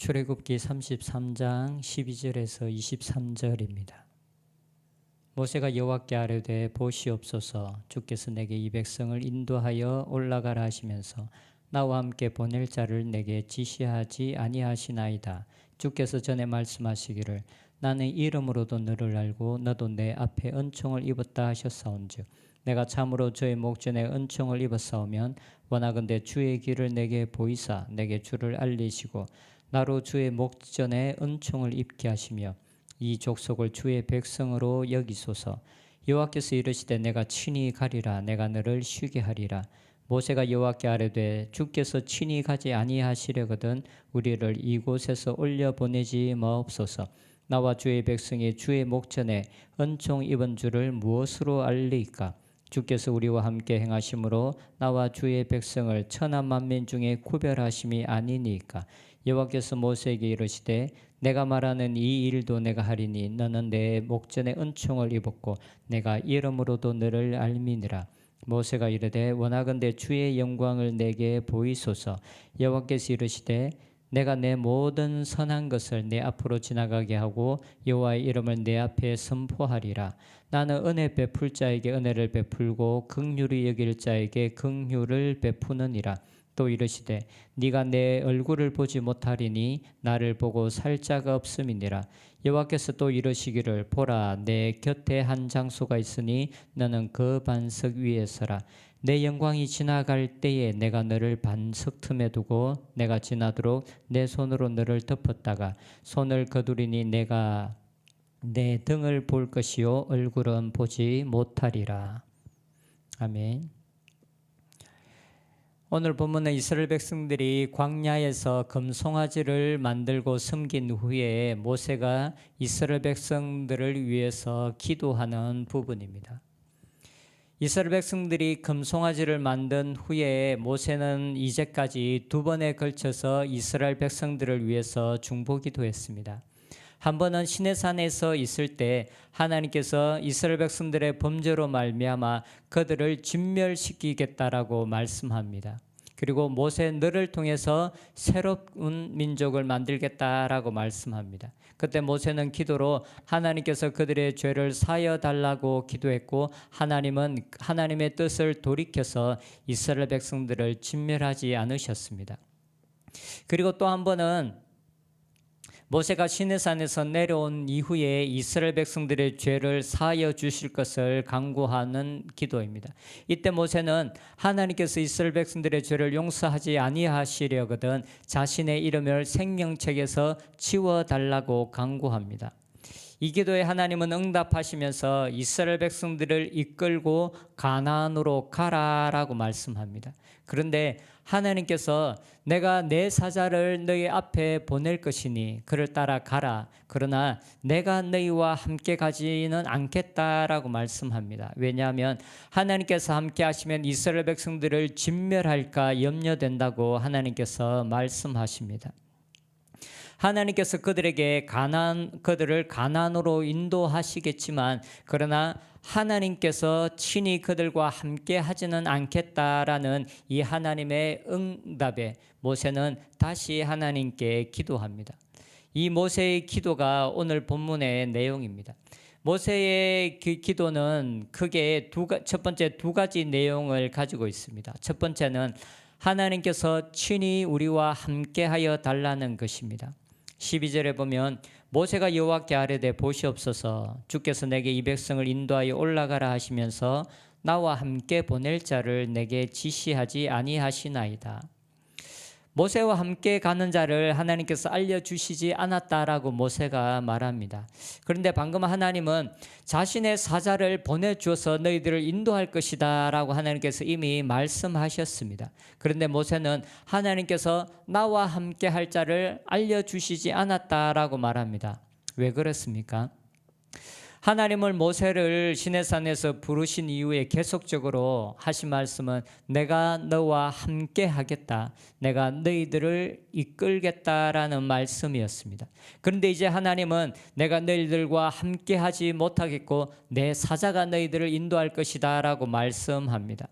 출애굽기 33장 12절에서 23절입니다. 모세가 여호와께 아뢰되 보시옵소서, 주께서 내게 이 백성을 인도하여 올라가라 하시면서 나와 함께 보낼 자를 내게 지시하지 아니하시나이다. 주께서 전에 말씀하시기를 나는 이름으로도 너를 알고 너도 내 앞에 은총을 입었다 하셨사온즉 내가 참으로 저의 목전에 은총을 입었사오면 원하건대 주의 길을 내게 보이사 내게 주를 알리시고 나로 주의 목전에 은총을 입게 하시며 이 족속을 주의 백성으로 여기소서. 여호와께서 이르시되 내가 친히 가리라. 내가 너를 쉬게 하리라. 모세가 여호와께 아뢰되 주께서 친히 가지 아니하시려거든 우리를 이곳에서 올려보내지 마옵소서. 나와 주의 백성이 주의 목전에 은총 입은 줄을 무엇으로 알리까? 주께서 우리와 함께 행하심으로 나와 주의 백성을 천하 만민 중에 구별하심이 아니니까. 여호와께서 모세에게 이르시되 내가 말하는 이 일도 내가 하리니 너는 내 목전에 은총을 입었고 내가 이름으로도 너를 알미니라. 모세가 이르되 원하건대 주의 영광을 내게 보이소서. 여호와께서 이르시되 내가 내 모든 선한 것을 내 앞으로 지나가게 하고 여호와의 이름을 내 앞에 선포하리라. 나는 은혜 베풀 자에게 은혜를 베풀고 긍휼히 여길 자에게 긍휼을 베푸느니라. 또 이르시되 네가 내 얼굴을 보지 못하리니 나를 보고 살 자가 없음이니라. 여호와께서 또 이르시기를 보라 내 곁에 한 장소가 있으니 너는 그 반석 위에 서라. 내 영광이 지나갈 때에 내가 너를 반석 틈에 두고 내가 지나도록 내 손으로 너를 덮었다가 손을 거두리니 내가 내 등을 볼 것이요 얼굴은 보지 못하리라. 아멘. 오늘 본문은 이스라엘 백성들이 광야에서 금송아지를 만들고 섬긴 후에 모세가 이스라엘 백성들을 위해서 기도하는 부분입니다. 이스라엘 백성들이 금송아지를 만든 후에 모세는 이제까지 두 번에 걸쳐서 이스라엘 백성들을 위해서 중보기도했습니다. 한 번은 시내산에서 있을 때 하나님께서 이스라엘 백성들의 범죄로 말미암아 그들을 진멸시키겠다라고 말씀합니다. 그리고 모세 너를 통해서 새로운 민족을 만들겠다라고 말씀합니다. 그때 모세는 기도로 하나님께서 그들의 죄를 사여 달라고 기도했고 하나님은 하나님의 뜻을 돌이켜서 이스라엘 백성들을 진멸하지 않으셨습니다. 그리고 또 한 번은 모세가 시내산에서 내려온 이후에 이스라엘 백성들의 죄를 사하여 주실 것을 간구하는 기도입니다. 이때 모세는 하나님께서 이스라엘 백성들의 죄를 용서하지 아니하시려거든 자신의 이름을 생명책에서 지워달라고 간구합니다. 이 기도에 하나님은 응답하시면서 이스라엘 백성들을 이끌고 가나안으로 가라라고 말씀합니다. 그런데 하나님께서 내가 내 사자를 너희 앞에 보낼 것이니 그를 따라 가라. 그러나 내가 너희와 함께 가지는 않겠다라고 말씀합니다. 왜냐하면 하나님께서 함께 하시면 이스라엘 백성들을 진멸할까 염려된다고 하나님께서 말씀하십니다. 하나님께서 그들을 가나안으로 인도하시겠지만 그러나 하나님께서 친히 그들과 함께 하지는 않겠다라는 이 하나님의 응답에 모세는 다시 하나님께 기도합니다. 이 모세의 기도가 오늘 본문의 내용입니다. 모세의 기도는 크게 첫 번째 두 가지 내용을 가지고 있습니다. 첫 번째는 하나님께서 친히 우리와 함께하여 달라는 것입니다. 12절에 보면 모세가 여호와께 아뢰되 보시옵소서, 주께서 내게 이 백성을 인도하여 올라가라 하시면서 나와 함께 보낼 자를 내게 지시하지 아니하시나이다. 모세와 함께 가는 자를 하나님께서 알려주시지 않았다라고 모세가 말합니다. 그런데 방금 하나님은 자신의 사자를 보내주어서 너희들을 인도할 것이다 라고 하나님께서 이미 말씀하셨습니다. 그런데 모세는 하나님께서 나와 함께 할 자를 알려주시지 않았다라고 말합니다. 왜 그렇습니까? 하나님을 모세를 시내산에서 부르신 이후에 계속적으로 하신 말씀은 내가 너와 함께 하겠다. 내가 너희들을 이끌겠다라는 말씀이었습니다. 그런데 이제 하나님은 내가 너희들과 함께 하지 못하겠고 내 사자가 너희들을 인도할 것이다 라고 말씀합니다.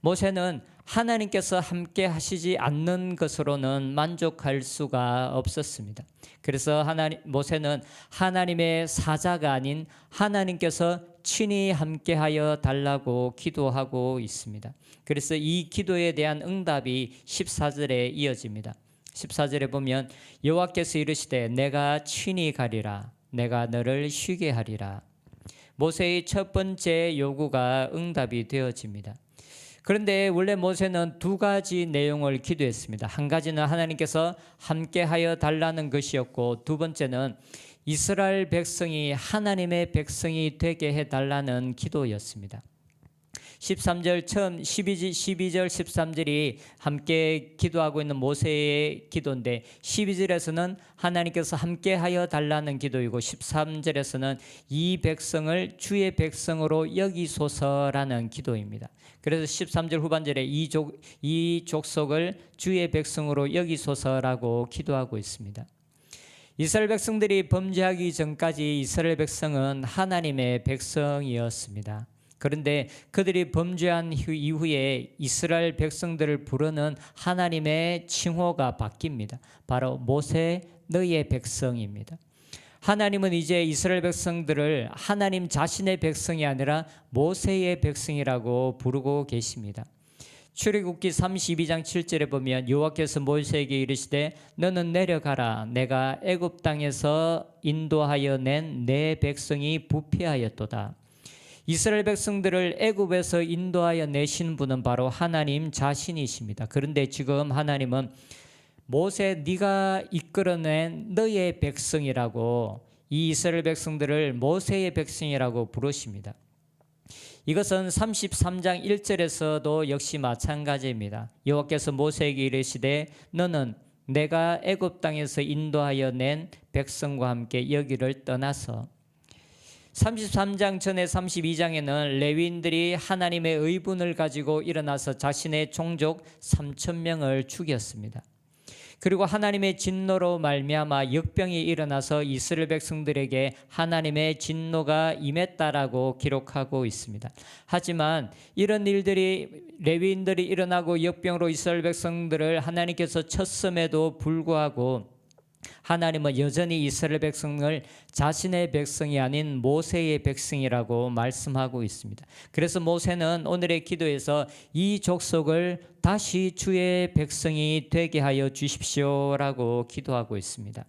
모세는 하나님께서 함께 하시지 않는 것으로는 만족할 수가 없었습니다. 그래서 모세는 하나님의 사자가 아닌 하나님께서 친히 함께하여 달라고 기도하고 있습니다. 그래서 이 기도에 대한 응답이 14절에 이어집니다. 14절에 보면 여호와께서 이르시되 내가 친히 가리라 내가 너를 쉬게 하리라. 모세의 첫 번째 요구가 응답이 되어집니다. 그런데 원래 모세는 두 가지 내용을 기도했습니다. 한 가지는 하나님께서 함께하여 달라는 것이었고, 두 번째는 이스라엘 백성이 하나님의 백성이 되게 해달라는 기도였습니다. 13절 처음 12절 13절이 함께 기도하고 있는 모세의 기도인데, 12절에서는 하나님께서 함께하여 달라는 기도이고 13절에서는 이 백성을 주의 백성으로 여기소서라는 기도입니다. 그래서 13절 후반절에 이 족속을 주의 백성으로 여기소서라고 기도하고 있습니다. 이스라엘 백성들이 범죄하기 전까지 이스라엘 백성은 하나님의 백성이었습니다. 그런데 그들이 범죄한 이후에 이스라엘 백성들을 부르는 하나님의 칭호가 바뀝니다. 바로 모세 너희의 백성입니다. 하나님은 이제 이스라엘 백성들을 하나님 자신의 백성이 아니라 모세의 백성이라고 부르고 계십니다. 출애굽기 32장 7절에 보면 여호와께서 모세에게 이르시되 너는 내려가라 내가 애굽 땅에서 인도하여 낸 내 백성이 부패하였도다. 이스라엘 백성들을 애굽에서 인도하여 내신 분은 바로 하나님 자신이십니다. 그런데 지금 하나님은 모세 네가 이끌어낸 너의 백성이라고, 이 이스라엘 백성들을 모세의 백성이라고 부르십니다. 이것은 33장 1절에서도 역시 마찬가지입니다. 여호와께서 모세에게 이르시되 너는 내가 애굽 땅에서 인도하여 낸 백성과 함께 여기를 떠나서, 33장 전에 32장에는 레위인들이 하나님의 의분을 가지고 일어나서 자신의 종족 3,000명을 죽였습니다. 그리고 하나님의 진노로 말미암아 역병이 일어나서 이스라엘 백성들에게 하나님의 진노가 임했다라고 기록하고 있습니다. 하지만 이런 일들이 레위인들이 일어나고 역병으로 이스라엘 백성들을 하나님께서 쳤음에도 불구하고 하나님은 여전히 이스라엘 백성을 자신의 백성이 아닌 모세의 백성이라고 말씀하고 있습니다. 그래서 모세는 오늘의 기도에서 이 족속을 다시 주의 백성이 되게 하여 주십시오라고 기도하고 있습니다.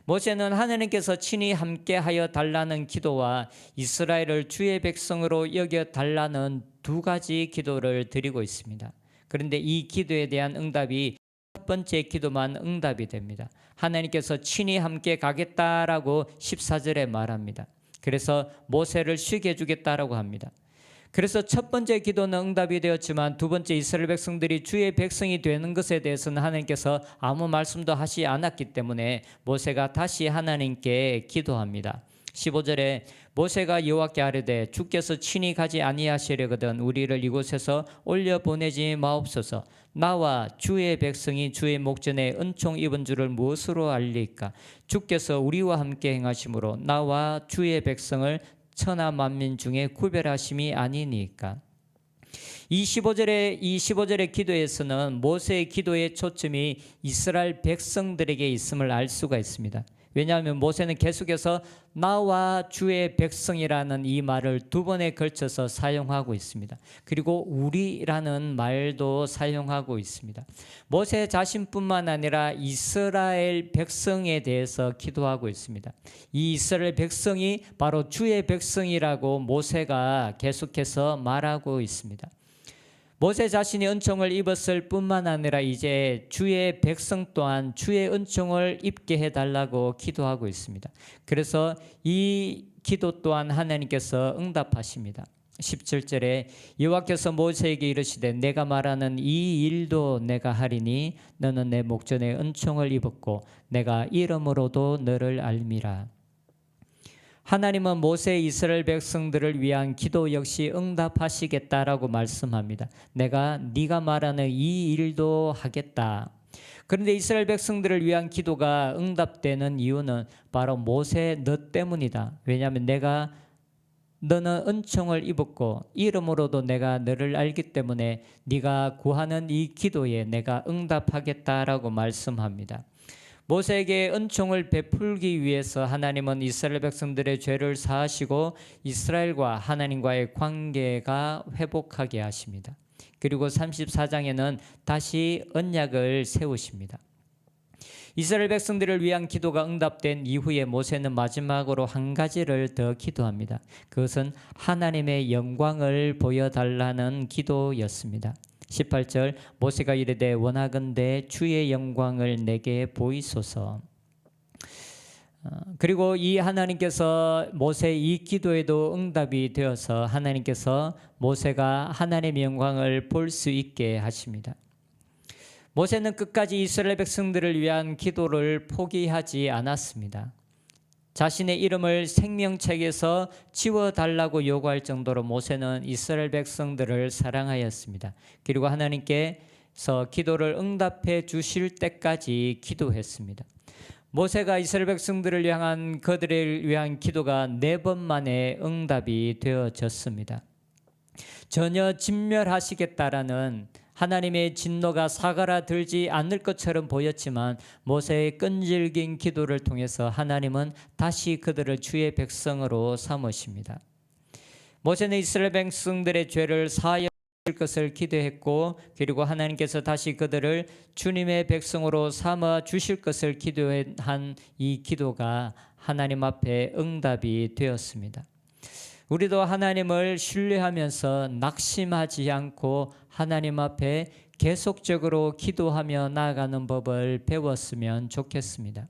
모세는 하나님께서 친히 함께하여 달라는 기도와 이스라엘을 주의 백성으로 여겨 달라는 두 가지 기도를 드리고 있습니다. 그런데 이 기도에 대한 응답이 첫 번째 기도만 응답이 됩니다. 하나님께서 친히 함께 가겠다라고 14절에 말합니다. 그래서 모세를 쉬게 해주겠다라고 합니다. 그래서 첫 번째 기도는 응답이 되었지만 두 번째 이스라엘 백성들이 주의 백성이 되는 것에 대해서는 하나님께서 아무 말씀도 하시 않았기 때문에 모세가 다시 하나님께 기도합니다. 15절에 모세가 여호와께 아뢰되 주께서 친히 가지 아니하시려거든 우리를 이곳에서 올려 보내지 마옵소서. 나와 주의 백성이 주의 목전에 은총 입은 줄을 무엇으로 알리까? 주께서 우리와 함께 행하심으로 나와 주의 백성을 천하 만민 중에 구별하심이 아니니까. 이 15절의 기도에서는 모세의 기도의 초점이 이스라엘 백성들에게 있음을 알 수가 있습니다. 왜냐하면 모세는 계속해서 나와 주의 백성이라는 이 말을 두 번에 걸쳐서 사용하고 있습니다. 그리고 우리라는 말도 사용하고 있습니다. 모세 자신뿐만 아니라 이스라엘 백성에 대해서 기도하고 있습니다. 이 이스라엘 백성이 바로 주의 백성이라고 모세가 계속해서 말하고 있습니다. 모세 자신이 은총을 입었을 뿐만 아니라 이제 주의 백성 또한 주의 은총을 입게 해달라고 기도하고 있습니다. 그래서 이 기도 또한 하나님께서 응답하십니다. 17절에 여호와께서 모세에게 이르시되 내가 말하는 이 일도 내가 하리니 너는 내 목전에 은총을 입었고 내가 이름으로도 너를 알미라. 하나님은 모세 이스라엘 백성들을 위한 기도 역시 응답하시겠다라고 말씀합니다. 내가 네가 말하는 이 일도 하겠다. 그런데 이스라엘 백성들을 위한 기도가 응답되는 이유는 바로 모세 너 때문이다. 왜냐하면 내가 너는 은총을 입었고 이름으로도 내가 너를 알기 때문에 네가 구하는 이 기도에 내가 응답하겠다라고 말씀합니다. 모세에게 은총을 베풀기 위해서 하나님은 이스라엘 백성들의 죄를 사하시고 이스라엘과 하나님과의 관계가 회복하게 하십니다. 그리고 34장에는 다시 언약을 세우십니다. 이스라엘 백성들을 위한 기도가 응답된 이후에 모세는 마지막으로 한 가지를 더 기도합니다. 그것은 하나님의 영광을 보여달라는 기도였습니다. 18절 모세가 이르되 원하건대 주의 영광을 내게 보이소서. 그리고 이 하나님께서 모세의 이 기도에도 응답이 되어서 하나님께서 모세가 하나님의 영광을 볼 수 있게 하십니다. 모세는 끝까지 이스라엘 백성들을 위한 기도를 포기하지 않았습니다. 자신의 이름을 생명책에서 지워달라고 요구할 정도로 모세는 이스라엘 백성들을 사랑하였습니다. 그리고 하나님께서 기도를 응답해 주실 때까지 기도했습니다. 모세가 이스라엘 백성들을 향한 그들을 위한 기도가 4번 만에 응답이 되어졌습니다. 전혀 진멸하시겠다라는 하나님의 진노가 사가라들지 않을 것처럼 보였지만 모세의 끈질긴 기도를 통해서 하나님은 다시 그들을 주의 백성으로 삼으십니다. 모세는 이스라엘 백성들의 죄를 사하여 주실 것을 기도했고 그리고 하나님께서 다시 그들을 주님의 백성으로 삼아 주실 것을 기도한 이 기도가 하나님 앞에 응답이 되었습니다. 우리도 하나님을 신뢰하면서 낙심하지 않고 하나님 앞에 계속적으로 기도하며 나아가는 법을 배웠으면 좋겠습니다.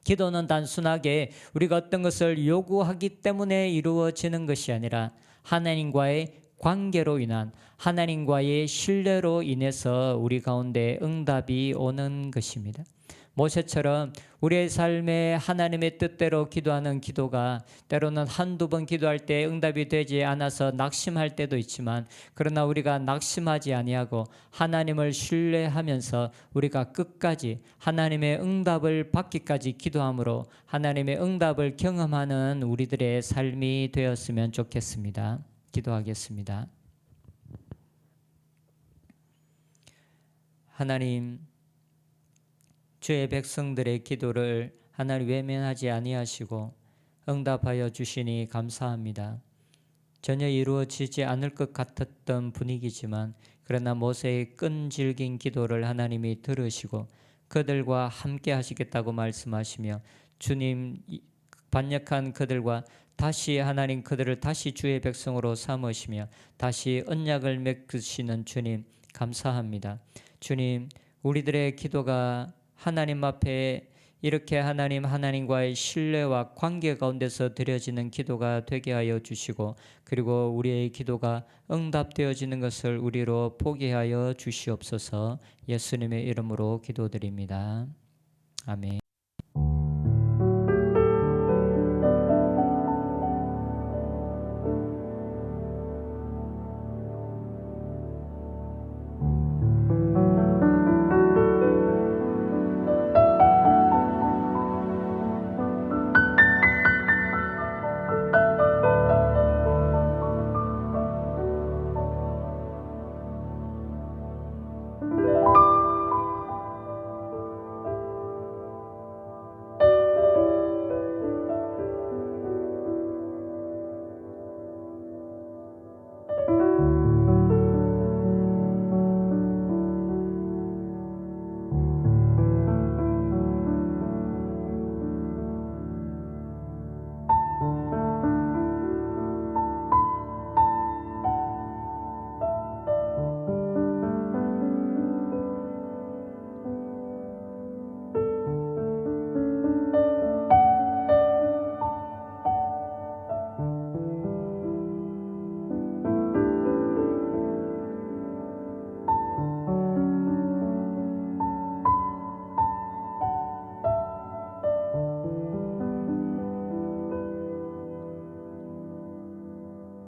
기도는 단순하게 우리가 어떤 것을 요구하기 때문에 이루어지는 것이 아니라 하나님과의 관계로 인한 하나님과의 신뢰로 인해서 우리 가운데 응답이 오는 것입니다. 모세처럼 우리의 삶에 하나님의 뜻대로 기도하는 기도가 때로는 한두 번 기도할 때 응답이 되지 않아서 낙심할 때도 있지만 그러나 우리가 낙심하지 아니하고 하나님을 신뢰하면서 우리가 끝까지 하나님의 응답을 받기까지 기도함으로 하나님의 응답을 경험하는 우리들의 삶이 되었으면 좋겠습니다. 기도하겠습니다. 하나님, 주의 백성들의 기도를 하나님 외면하지 아니하시고 응답하여 주시니 감사합니다. 전혀 이루어지지 않을 것 같았던 분위기지만 그러나 모세의 끈질긴 기도를 하나님이 들으시고 그들과 함께 하시겠다고 말씀하시며 주님 반역한 그들과 다시 하나님 그들을 다시 주의 백성으로 삼으시며 다시 언약을 맺으시는 주님 감사합니다. 주님, 우리들의 기도가 하나님 앞에 이렇게 하나님과의 신뢰와 관계 가운데서 드려지는 기도가 되게 하여 주시고 그리고 우리의 기도가 응답되어지는 것을 우리로 포기하여 주시옵소서. 예수님의 이름으로 기도드립니다. 아멘.